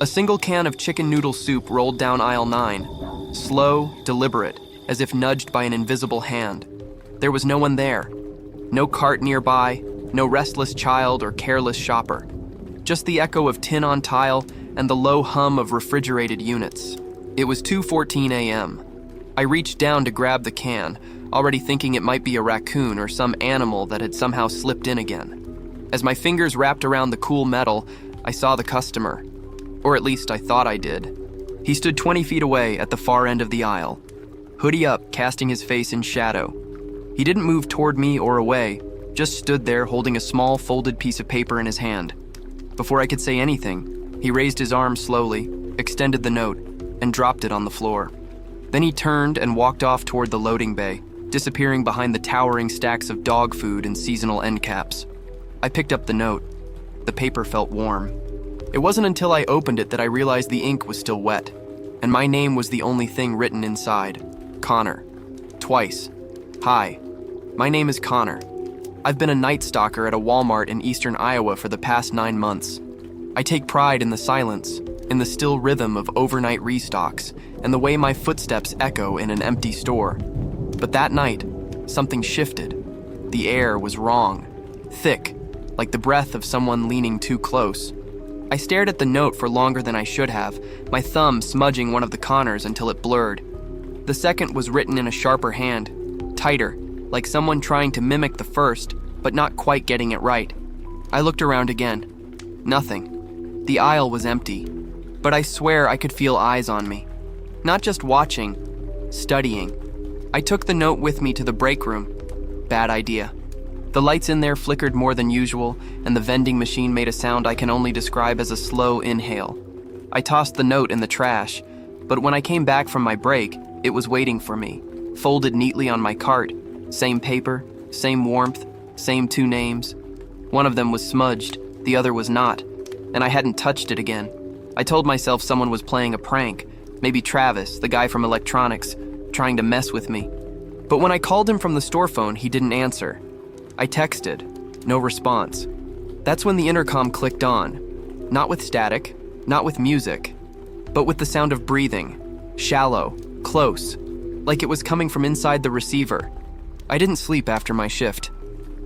A single can of chicken noodle soup rolled down aisle 9, slow, deliberate, as if nudged by an invisible hand. There was no one there. No cart nearby, no restless child or careless shopper. Just the echo of tin on tile and the low hum of refrigerated units. It was 2:14 a.m. I reached down to grab the can, already thinking it might be a raccoon or some animal that had somehow slipped in again. As my fingers wrapped around the cool metal, I saw the customer. Or at least I thought I did. He stood 20 feet away at the far end of the aisle, hoodie up, casting his face in shadow. He didn't move toward me or away, just stood there holding a small folded piece of paper in his hand. Before I could say anything, he raised his arm slowly, extended the note, and dropped it on the floor. Then he turned and walked off toward the loading bay, disappearing behind the towering stacks of dog food and seasonal end caps. I picked up the note. The paper felt warm. It wasn't until I opened it that I realized the ink was still wet, and my name was the only thing written inside. Connor. Twice. Hi. My name is Connor. I've been a night stalker at a Walmart in eastern Iowa for the past 9 months. I take pride in the silence, in the still rhythm of overnight restocks, and the way my footsteps echo in an empty store. But that night, something shifted. The air was wrong. Thick, like the breath of someone leaning too close. I stared at the note for longer than I should have, my thumb smudging one of the Connors until it blurred. The second was written in a sharper hand, tighter, like someone trying to mimic the first, but not quite getting it right. I looked around again. Nothing. The aisle was empty, but I swear I could feel eyes on me. Not just watching, studying. I took the note with me to the break room. Bad idea. The lights in there flickered more than usual, and the vending machine made a sound I can only describe as a slow inhale. I tossed the note in the trash, but when I came back from my break, it was waiting for me, folded neatly on my cart. Same paper, same warmth, same 2 names. One of them was smudged, the other was not, and I hadn't touched it again. I told myself someone was playing a prank, maybe Travis, the guy from electronics, trying to mess with me. But when I called him from the store phone, he didn't answer. I texted, no response. That's when the intercom clicked on, not with static, not with music, but with the sound of breathing, shallow, close, like it was coming from inside the receiver. I didn't sleep after my shift.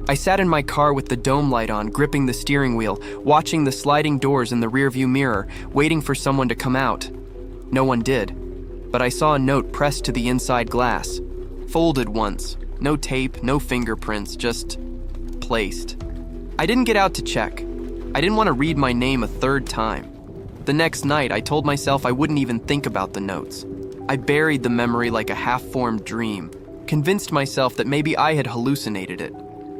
I sat in my car with the dome light on, gripping the steering wheel, watching the sliding doors in the rearview mirror, waiting for someone to come out. No one did, but I saw a note pressed to the inside glass, folded once. No tape, no fingerprints, just placed. I didn't get out to check. I didn't want to read my name a third time. The next night, I told myself I wouldn't even think about the notes. I buried the memory like a half-formed dream, convinced myself that maybe I had hallucinated it.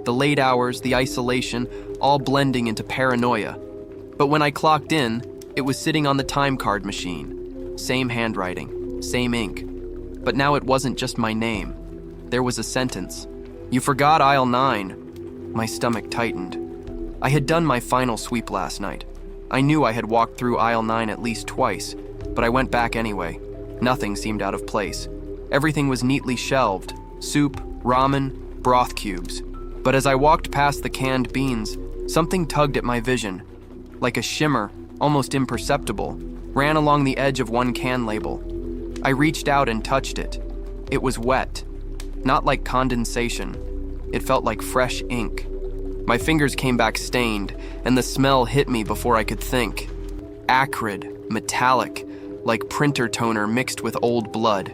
The late hours, the isolation, all blending into paranoia. But when I clocked in, it was sitting on the time card machine. Same handwriting, same ink. But now it wasn't just my name. There was a sentence. You forgot aisle 9. My stomach tightened. I had done my final sweep last night. I knew I had walked through aisle 9 at least twice, but I went back anyway. Nothing seemed out of place. Everything was neatly shelved. Soup, ramen, broth cubes. But as I walked past the canned beans, something tugged at my vision. Like a shimmer, almost imperceptible, ran along the edge of one can label. I reached out and touched it. It was wet. Not like condensation. It felt like fresh ink. My fingers came back stained, and the smell hit me before I could think. Acrid, metallic, like printer toner mixed with old blood.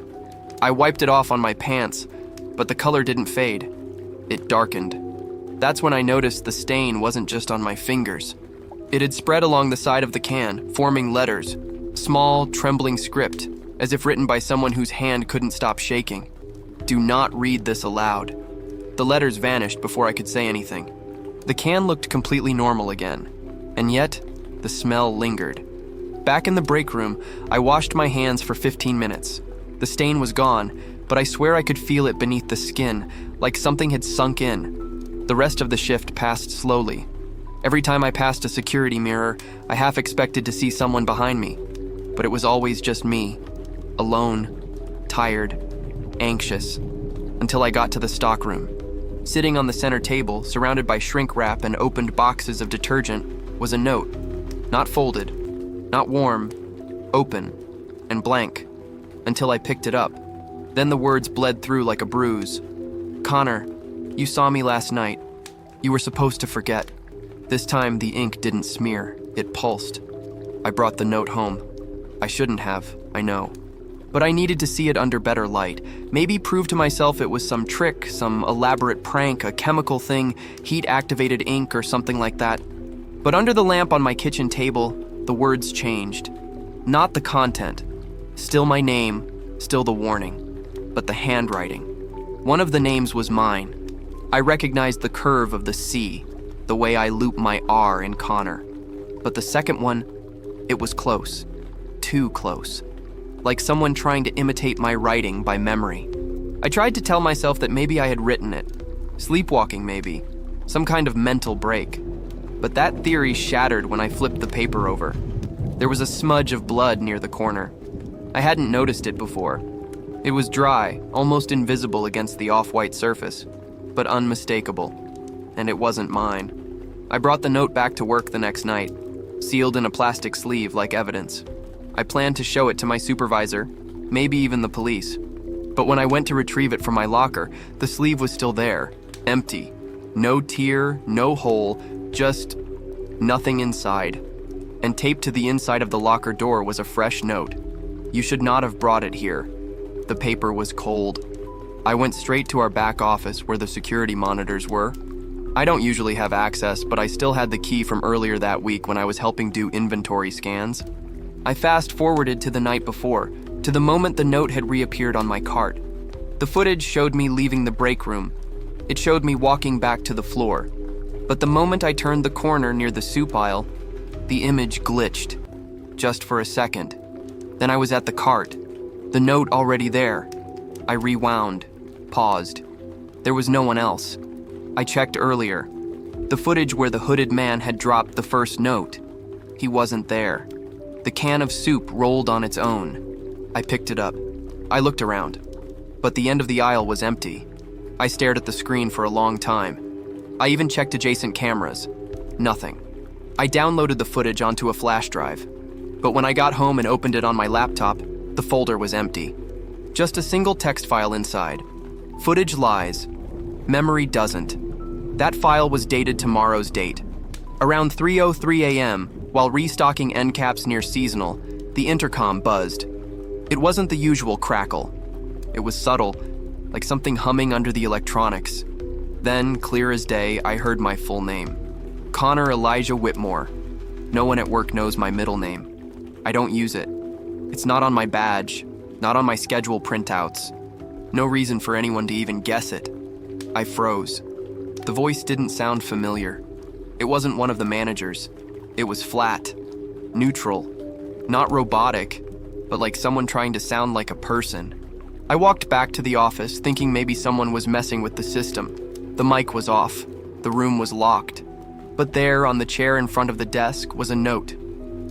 I wiped it off on my pants, but the color didn't fade. It darkened. That's when I noticed the stain wasn't just on my fingers. It had spread along the side of the can, forming letters. Small, trembling script, as if written by someone whose hand couldn't stop shaking. Do not read this aloud. The letters vanished before I could say anything. The can looked completely normal again, and yet the smell lingered. Back in the break room, I washed my hands for 15 minutes. The stain was gone, but I swear I could feel it beneath the skin, like something had sunk in. The rest of the shift passed slowly. Every time I passed a security mirror, I half expected to see someone behind me, but it was always just me, alone, tired, anxious, until I got to the stockroom. Sitting on the center table, surrounded by shrink wrap and opened boxes of detergent, was a note, not folded, Not warm, open, and blank, until I picked it up. Then the words bled through like a bruise. "Connor, you saw me last night. You were supposed to forget." This time the ink didn't smear, it pulsed. I brought the note home. I shouldn't have, I know. But I needed to see it under better light. Maybe prove to myself it was some trick, some elaborate prank, a chemical thing, heat-activated ink or something like that. But under the lamp on my kitchen table, the words changed. Not the content. Still my name, still the warning. But the handwriting. One of the names was mine. I recognized the curve of the C, the way I loop my R in Connor. But the second one, it was close. Too close. Like someone trying to imitate my writing by memory. I tried to tell myself that maybe I had written it. Sleepwalking, maybe. Some kind of mental break. But that theory shattered when I flipped the paper over. There was a smudge of blood near the corner. I hadn't noticed it before. It was dry, almost invisible against the off-white surface, but unmistakable. And it wasn't mine. I brought the note back to work the next night, sealed in a plastic sleeve like evidence. I planned to show it to my supervisor, maybe even the police. But when I went to retrieve it from my locker, the sleeve was still there, empty. No tear, no hole, just nothing inside. And taped to the inside of the locker door was a fresh note. "You should not have brought it here." The paper was cold. I went straight to our back office where the security monitors were. I don't usually have access, but I still had the key from earlier that week when I was helping do inventory scans. I fast-forwarded to the night before, to the moment the note had reappeared on my cart. The footage showed me leaving the break room. It showed me walking back to the floor. But the moment I turned the corner near the soup aisle, the image glitched. Just for a second. Then I was at the cart. The note already there. I rewound, paused. There was no one else. I checked earlier. The footage where the hooded man had dropped the first note. He wasn't there. The can of soup rolled on its own. I picked it up. I looked around. But the end of the aisle was empty. I stared at the screen for a long time. I even checked adjacent cameras. Nothing. I downloaded the footage onto a flash drive. But when I got home and opened it on my laptop, the folder was empty. Just a single text file inside. Footage lies. Memory doesn't. That file was dated tomorrow's date. Around 3:03 a.m., while restocking end caps near seasonal, the intercom buzzed. It wasn't the usual crackle. It was subtle, like something humming under the electronics. Then, clear as day, I heard my full name. Connor Elijah Whitmore. No one at work knows my middle name. I don't use it. It's not on my badge, not on my schedule printouts. No reason for anyone to even guess it. I froze. The voice didn't sound familiar. It wasn't one of the managers. It was flat, neutral, not robotic, but like someone trying to sound like a person. I walked back to the office, thinking maybe someone was messing with the system. The mic was off. The room was locked. But there, on the chair in front of the desk, was a note.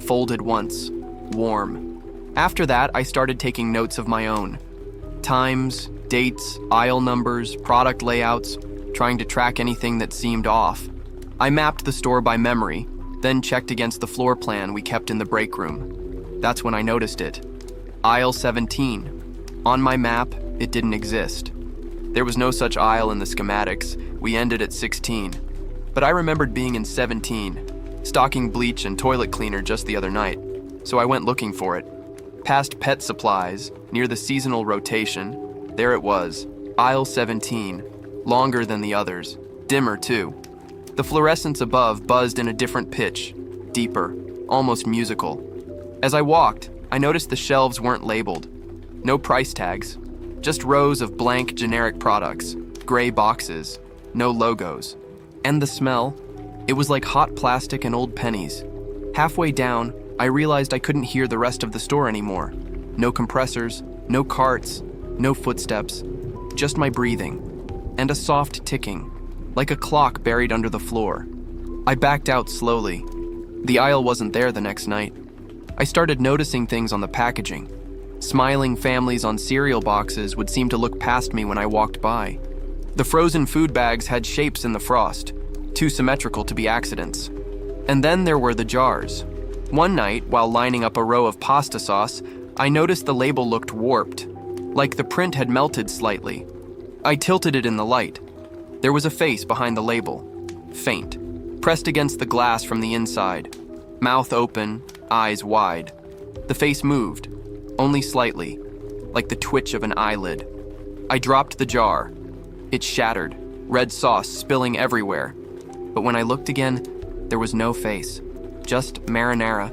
Folded once. Warm. After that, I started taking notes of my own. Times, dates, aisle numbers, product layouts, trying to track anything that seemed off. I mapped the store by memory, then checked against the floor plan we kept in the break room. That's when I noticed it. Aisle 17. On my map, it didn't exist. There was no such aisle in the schematics. We ended at 16. But I remembered being in 17, stocking bleach and toilet cleaner just the other night, so I went looking for it. Past pet supplies, near the seasonal rotation, there it was, aisle 17, longer than the others, dimmer too. The fluorescence above buzzed in a different pitch, deeper, almost musical. As I walked, I noticed the shelves weren't labeled. No price tags, just rows of blank generic products, gray boxes, no logos. And the smell, it was like hot plastic and old pennies. Halfway down, I realized I couldn't hear the rest of the store anymore. No compressors, no carts, no footsteps, just my breathing, and a soft ticking, like a clock buried under the floor. I backed out slowly. The aisle wasn't there the next night. I started noticing things on the packaging. Smiling families on cereal boxes would seem to look past me when I walked by. The frozen food bags had shapes in the frost, too symmetrical to be accidents. And then there were the jars. One night, while lining up a row of pasta sauce, I noticed the label looked warped, like the print had melted slightly. I tilted it in the light. There was a face behind the label, faint, pressed against the glass from the inside, mouth open, eyes wide. The face moved, only slightly, like the twitch of an eyelid. I dropped the jar. It shattered, red sauce spilling everywhere. But when I looked again, there was no face, just marinara,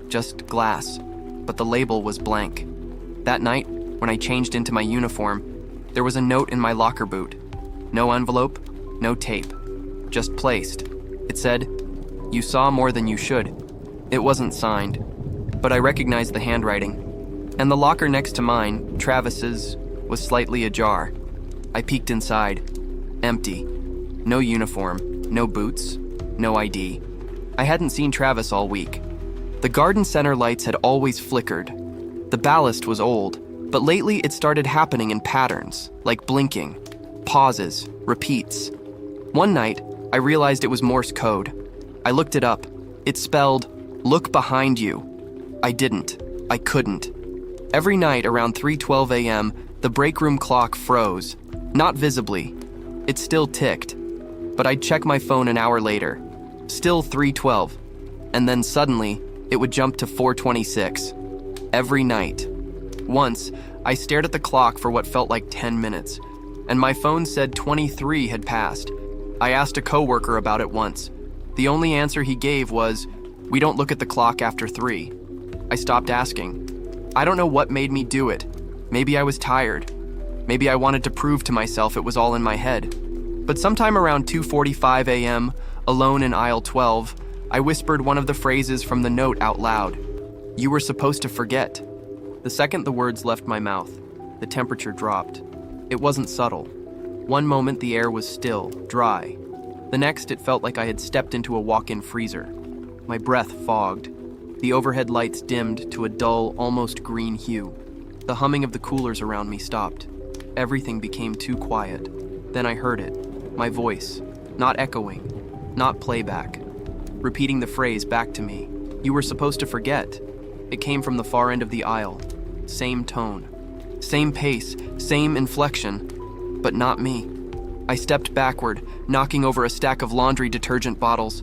just glass, but the label was blank. That night, when I changed into my uniform, there was a note in my locker boot. No envelope, no tape, just placed. It said, "You saw more than you should." It wasn't signed, but I recognized the handwriting. And the locker next to mine, Travis's, was slightly ajar. I peeked inside. Empty. No uniform, no boots, no ID. I hadn't seen Travis all week. The garden center lights had always flickered. The ballast was old, but lately it started happening in patterns, like blinking, pauses, repeats. One night, I realized it was Morse code. I looked it up. It spelled, "Look behind you." I didn't. I couldn't. Every night around 3:12 a.m., the break room clock froze. Not visibly. It still ticked. But I'd check my phone an hour later. Still 3:12. And then suddenly, it would jump to 4:26. Every night. Once, I stared at the clock for what felt like 10 minutes, and my phone said 23 had passed. I asked a coworker about it once. The only answer he gave was, "We don't look at the clock after 3. I stopped asking. I don't know what made me do it. Maybe I was tired. Maybe I wanted to prove to myself it was all in my head. But sometime around 2:45 a.m., alone in aisle 12, I whispered one of the phrases from the note out loud. "You were supposed to forget." The second the words left my mouth, the temperature dropped. It wasn't subtle. One moment the air was still, dry. The next it felt like I had stepped into a walk-in freezer. My breath fogged. The overhead lights dimmed to a dull, almost green hue. The humming of the coolers around me stopped. Everything became too quiet. Then I heard it. My voice. Not echoing. Not playback. Repeating the phrase back to me. "You were supposed to forget." It came from the far end of the aisle. Same tone. Same pace. Same inflection. But not me. I stepped backward, knocking over a stack of laundry detergent bottles.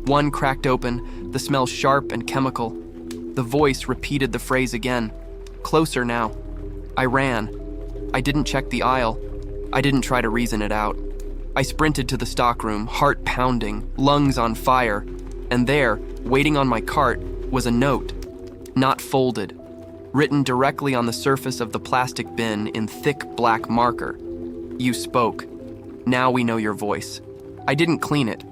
One cracked open, the smell sharp and chemical. The voice repeated the phrase again. Closer now. I ran. I didn't check the aisle. I didn't try to reason it out. I sprinted to the stockroom, heart pounding, lungs on fire, and there, waiting on my cart, was a note. Not folded. Written directly on the surface of the plastic bin in thick black marker. "You spoke. Now we know your voice." I didn't clean it.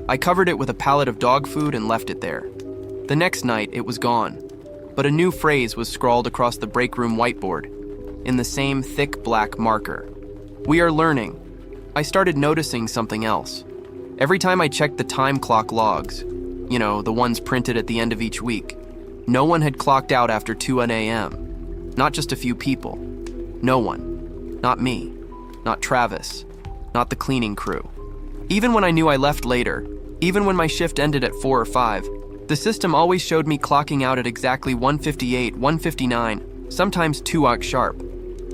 I covered it with a pallet of dog food and left it there. The next night, it was gone. But a new phrase was scrawled across the break room whiteboard, in the same thick black marker. "We are learning." I started noticing something else. Every time I checked the time clock logs, the ones printed at the end of each week, no one had clocked out after 2 a.m. Not just a few people. No one. Not me. Not Travis. Not the cleaning crew. Even when I knew I left later, even when my shift ended at 4 or 5, the system always showed me clocking out at exactly 1:58, 1:59, sometimes 2 sharp.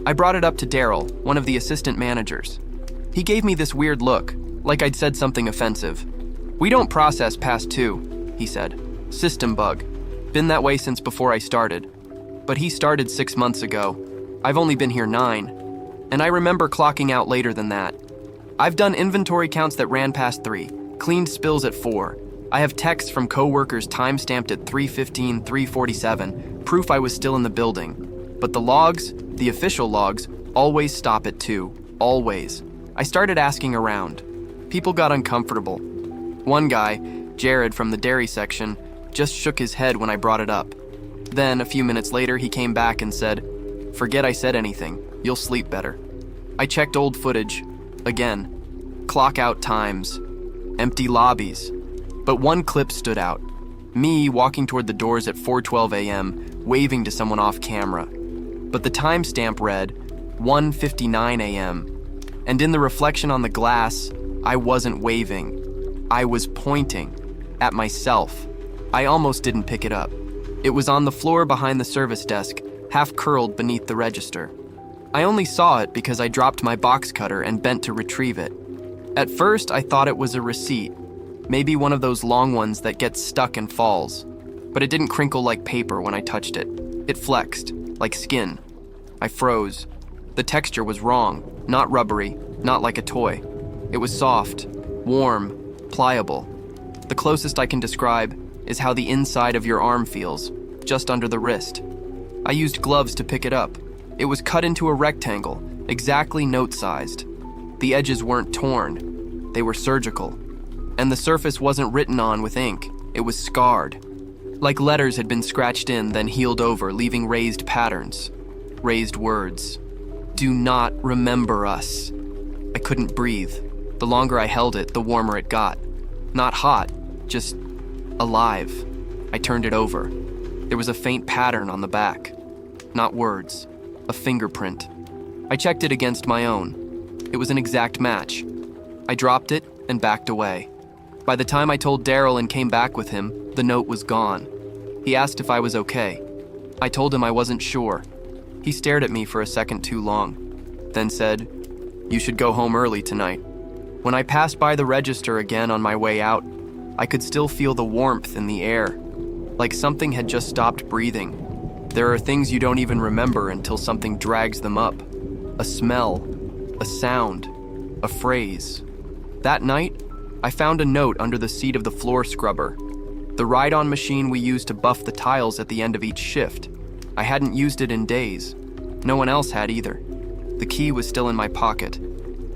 I brought it up to Daryl, one of the assistant managers. He gave me this weird look, like I'd said something offensive. "We don't process past 2, he said. "System bug. Been that way since before I started." But he started 6 months ago. I've only been here 9. And I remember clocking out later than that. I've done inventory counts that ran past 3, cleaned spills at 4. I have texts from coworkers time-stamped at 3:15, 3:47, proof I was still in the building. But the logs, the official logs, always stop at 2. Always. I started asking around. People got uncomfortable. One guy, Jared from the dairy section, just shook his head when I brought it up. Then, a few minutes later, he came back and said, "Forget I said anything. You'll sleep better." I checked old footage. Again. Clock out times. Empty lobbies. But one clip stood out. Me walking toward the doors at 4:12 a.m., waving to someone off camera. But the timestamp read 1:59 a.m. And in the reflection on the glass, I wasn't waving. I was pointing at myself. I almost didn't pick it up. It was on the floor behind the service desk, half curled beneath the register. I only saw it because I dropped my box cutter and bent to retrieve it. At first, I thought it was a receipt, maybe one of those long ones that gets stuck and falls. But it didn't crinkle like paper when I touched it. It flexed, like skin. I froze. The texture was wrong, not rubbery, not like a toy. It was soft, warm, pliable. The closest I can describe is how the inside of your arm feels, just under the wrist. I used gloves to pick it up. It was cut into a rectangle, exactly note-sized. The edges weren't torn. They were surgical. And the surface wasn't written on with ink. It was scarred. Like letters had been scratched in, then healed over, leaving raised patterns. Raised words. Do not remember us. I couldn't breathe. The longer I held it, the warmer it got. Not hot, just alive. I turned it over. There was a faint pattern on the back. Not words, a fingerprint. I checked it against my own. It was an exact match. I dropped it and backed away. By the time I told Daryl and came back with him, the note was gone. He asked if I was okay. I told him I wasn't sure. He stared at me for a second too long, then said, "You should go home early tonight." When I passed by the register again on my way out, I could still feel the warmth in the air, like something had just stopped breathing. There are things you don't even remember until something drags them up. A smell, a sound, a phrase. That night, I found a note under the seat of the floor scrubber, the ride-on machine we used to buff the tiles at the end of each shift. I hadn't used it in days. No one else had either. The key was still in my pocket.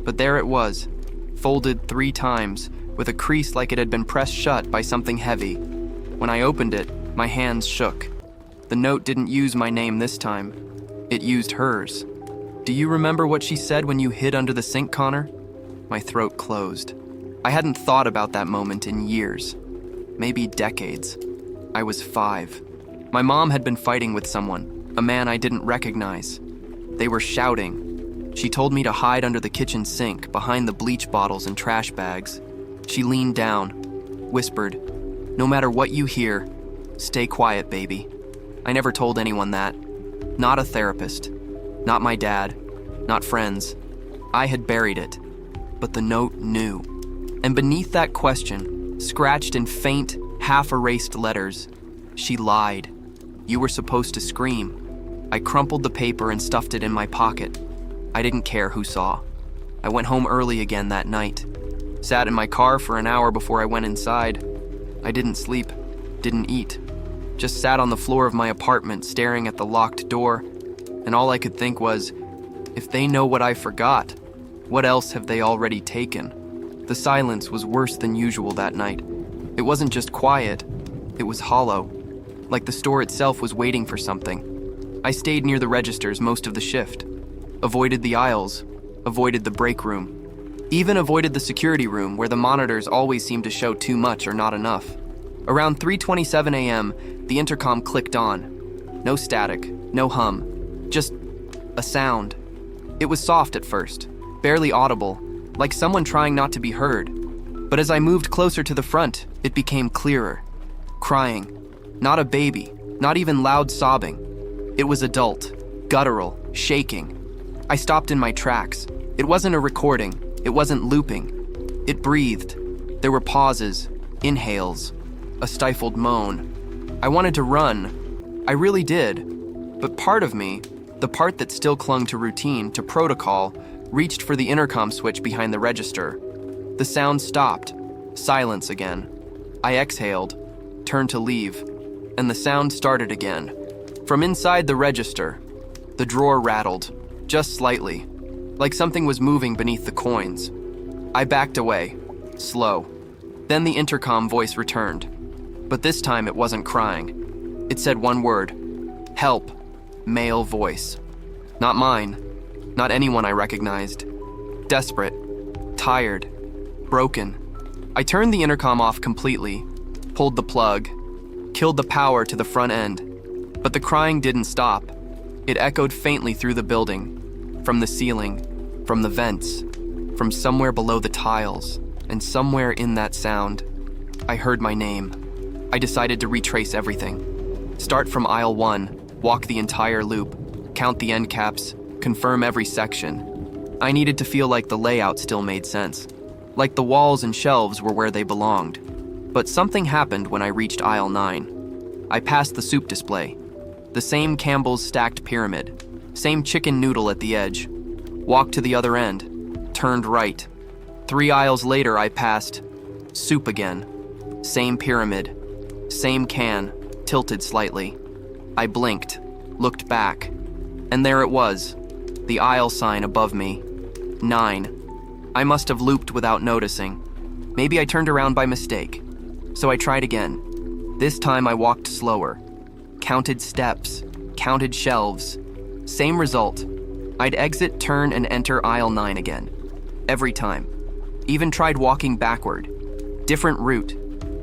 But there it was, folded 3 times, with a crease like it had been pressed shut by something heavy. When I opened it, my hands shook. The note didn't use my name this time. It used hers. "Do you remember what she said when you hid under the sink, Connor?" My throat closed. I hadn't thought about that moment in years. Maybe decades. I was 5. My mom had been fighting with someone, a man I didn't recognize. They were shouting. She told me to hide under the kitchen sink, behind the bleach bottles and trash bags. She leaned down, whispered, "No matter what you hear, stay quiet, baby." I never told anyone that. Not a therapist. Not my dad. Not friends. I had buried it. But the note knew. And beneath that question, scratched in faint, half-erased letters, she lied. You were supposed to scream. I crumpled the paper and stuffed it in my pocket. I didn't care who saw. I went home early again that night. Sat in my car for an hour before I went inside. I didn't sleep, didn't eat. Just sat on the floor of my apartment staring at the locked door, and all I could think was, if they know what I forgot, what else have they already taken? The silence was worse than usual that night. It wasn't just quiet, it was hollow, like the store itself was waiting for something. I stayed near the registers most of the shift, avoided the aisles, avoided the break room, even avoided the security room where the monitors always seemed to show too much or not enough. Around 3:27 a.m., the intercom clicked on. No static, no hum, just a sound. It was soft at first, barely audible, like someone trying not to be heard. But as I moved closer to the front, it became clearer. Crying. Not a baby, not even loud sobbing. It was adult, guttural, shaking. I stopped in my tracks. It wasn't a recording. It wasn't looping. It breathed. There were pauses, inhales, a stifled moan. I wanted to run. I really did. But part of me, the part that still clung to routine, to protocol, reached for the intercom switch behind the register. The sound stopped. Silence again. I exhaled, turned to leave, and the sound started again. From inside the register, the drawer rattled, just slightly, like something was moving beneath the coins. I backed away, slow. Then the intercom voice returned. But this time it wasn't crying. It said one word, help, male voice. Not mine, not anyone I recognized. Desperate, tired, broken. I turned the intercom off completely, pulled the plug, killed the power to the front end. But the crying didn't stop. It echoed faintly through the building, from the ceiling, from the vents, from somewhere below the tiles, and somewhere in that sound, I heard my name. I decided to retrace everything. Start from aisle 1, walk the entire loop, count the end caps, confirm every section. I needed to feel like the layout still made sense, like the walls and shelves were where they belonged. But something happened when I reached aisle 9. I passed the soup display. The same Campbell's stacked pyramid, same chicken noodle at the edge. Walked to the other end, turned right. 3 aisles later, I passed soup again. Same pyramid, same can, tilted slightly. I blinked, looked back, and there it was, the aisle sign above me, 9. I must have looped without noticing. Maybe I turned around by mistake. So I tried again. This time I walked slower, counted steps, counted shelves. Same result. I'd exit, turn, and enter aisle 9 again. Every time. Even tried walking backward. Different route.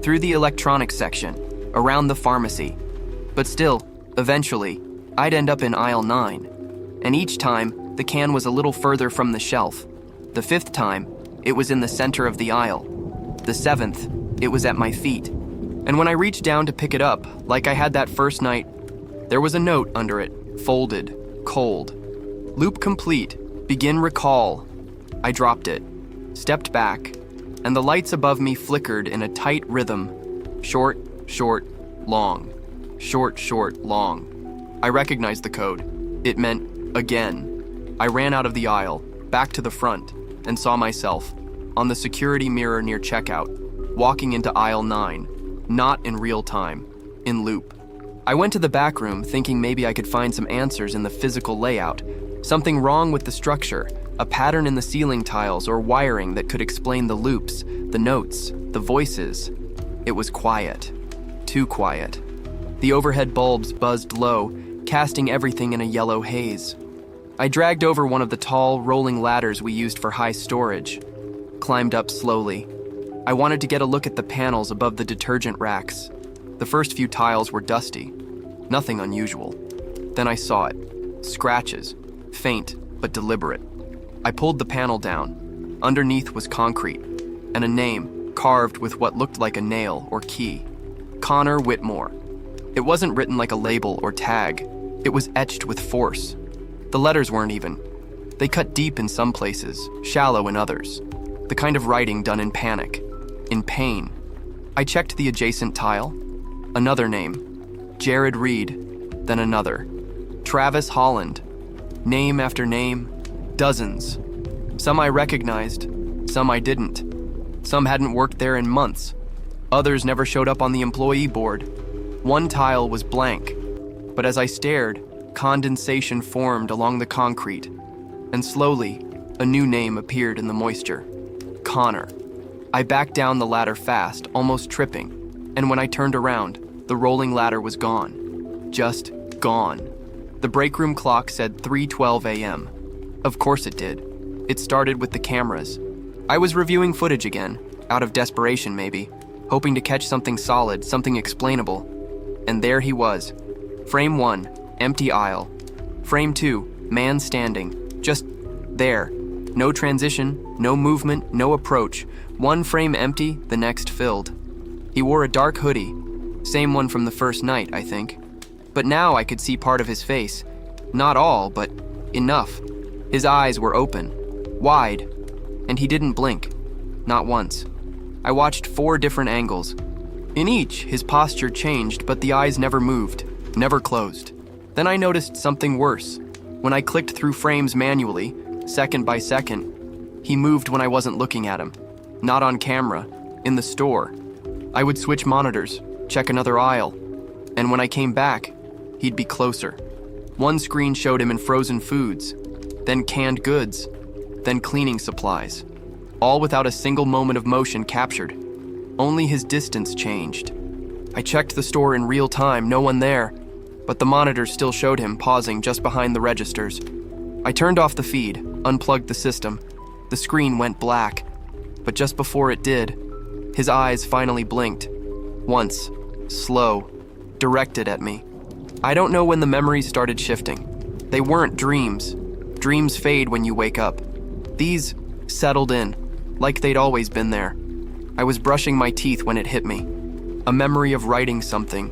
Through the electronics section. Around the pharmacy. But still, eventually, I'd end up in aisle 9. And each time, the can was a little further from the shelf. The 5th time, it was in the center of the aisle. The 7th, it was at my feet. And when I reached down to pick it up, like I had that first night, there was a note under it, folded, cold. Loop complete. Begin recall. I dropped it, stepped back, and the lights above me flickered in a tight rhythm. Short, short, long. Short, short, long. I recognized the code. It meant again. I ran out of the aisle, back to the front, and saw myself, on the security mirror near checkout, walking into aisle 9, not in real time, in loop. I went to the back room thinking maybe I could find some answers in the physical layout, something wrong with the structure, a pattern in the ceiling tiles or wiring that could explain the loops, the notes, the voices. It was quiet. Too quiet. The overhead bulbs buzzed low, casting everything in a yellow haze. I dragged over one of the tall, rolling ladders we used for high storage, climbed up slowly. I wanted to get a look at the panels above the detergent racks. The first few tiles were dusty, nothing unusual. Then I saw it. Scratches, faint but deliberate. I pulled the panel down. Underneath was concrete, and a name carved with what looked like a nail or key. Connor Whitmore. It wasn't written like a label or tag. It was etched with force. The letters weren't even. They cut deep in some places, shallow in others. The kind of writing done in panic, in pain. I checked the adjacent tile. Another name. Jared Reed. Then another. Travis Holland. Name after name. Dozens. Some I recognized. Some I didn't. Some hadn't worked there in months. Others never showed up on the employee board. One tile was blank. But as I stared, condensation formed along the concrete. And slowly, a new name appeared in the moisture. Connor. I backed down the ladder fast, almost tripping. And when I turned around, the rolling ladder was gone. Just gone. The break room clock said 3:12 a.m. Of course it did. It started with the cameras. I was reviewing footage again, out of desperation maybe, hoping to catch something solid, something explainable. And there he was. Frame 1, empty aisle. Frame 2, man standing, just there. No transition, no movement, no approach. One frame empty, the next filled. He wore a dark hoodie, same one from the first night, I think. But now I could see part of his face. Not all, but enough. His eyes were open, wide, and he didn't blink. Not once. I watched 4 different angles. In each, his posture changed, but the eyes never moved, never closed. Then I noticed something worse. When I clicked through frames manually, second by second, he moved when I wasn't looking at him. Not on camera, in the store. I would switch monitors, check another aisle, and when I came back, he'd be closer. One screen showed him in frozen foods, then canned goods, then cleaning supplies, all without a single moment of motion captured. Only his distance changed. I checked the store in real time, no one there, but the monitor still showed him pausing just behind the registers. I turned off the feed, unplugged the system. The screen went black, but just before it did, his eyes finally blinked. Once, slow, directed at me. I don't know when the memories started shifting. They weren't dreams. Dreams fade when you wake up. These settled in, like they'd always been there. I was brushing my teeth when it hit me. A memory of writing something.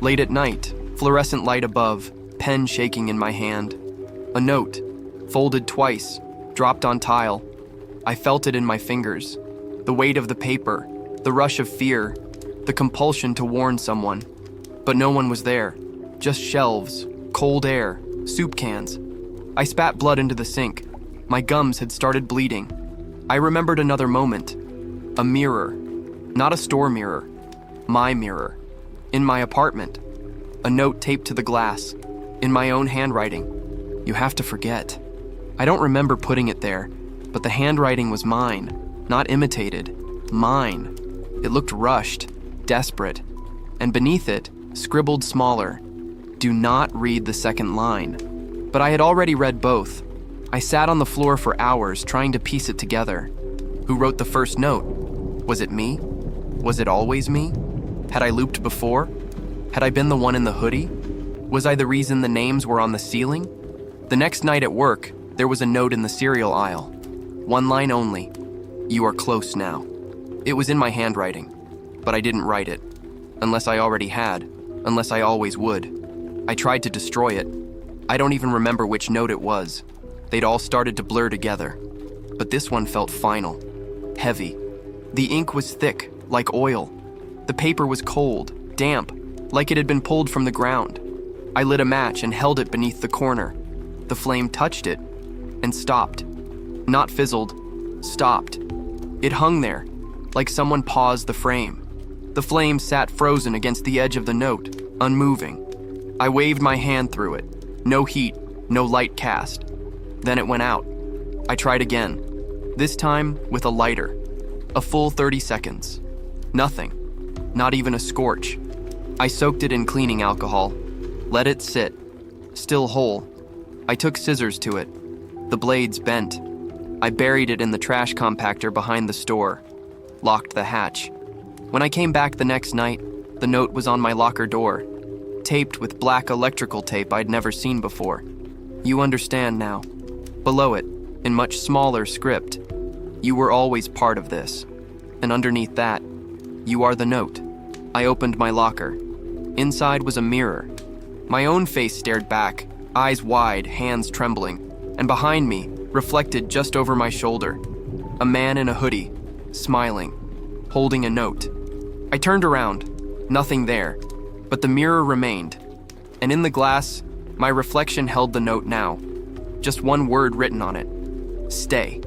Late at night, fluorescent light above, pen shaking in my hand. A note, folded twice, dropped on tile. I felt it in my fingers. The weight of the paper, the rush of fear, the compulsion to warn someone. But no one was there. Just shelves, cold air, soup cans. I spat blood into the sink. My gums had started bleeding. I remembered another moment. A mirror. Not a store mirror. My mirror. In my apartment. A note taped to the glass. In my own handwriting. You have to forget. I don't remember putting it there, but the handwriting was mine, not imitated. Mine. It looked rushed, desperate. And beneath it, scribbled smaller, "Do not read the second line." But I had already read both. I sat on the floor for hours trying to piece it together. Who wrote the first note? Was it me? Was it always me? Had I looped before? Had I been the one in the hoodie? Was I the reason the names were on the ceiling? The next night at work, there was a note in the cereal aisle. One line only. "You are close now." It was in my handwriting, but I didn't write it. Unless I already had, unless I always would. I tried to destroy it. I don't even remember which note it was. They'd all started to blur together. But this one felt final, heavy. The ink was thick, like oil. The paper was cold, damp, like it had been pulled from the ground. I lit a match and held it beneath the corner. The flame touched it and stopped. Not fizzled, stopped. It hung there, like someone paused the frame. The flame sat frozen against the edge of the note, unmoving. I waved my hand through it. No heat, no light cast. Then it went out. I tried again, this time with a lighter. A full 30 seconds. Nothing. Not even a scorch. I soaked it in cleaning alcohol. Let it sit. Still whole. I took scissors to it. The blades bent. I buried it in the trash compactor behind the store. Locked the hatch. When I came back the next night, the note was on my locker door, taped with black electrical tape I'd never seen before. You understand now. Below it, in much smaller script, "You were always part of this." And underneath that, "You are the note." I opened my locker. Inside was a mirror. My own face stared back, eyes wide, hands trembling. And behind me, reflected just over my shoulder, a man in a hoodie, smiling, holding a note. I turned around, nothing there, but the mirror remained. And in the glass, my reflection held the note now. Just one word written on it. Stay.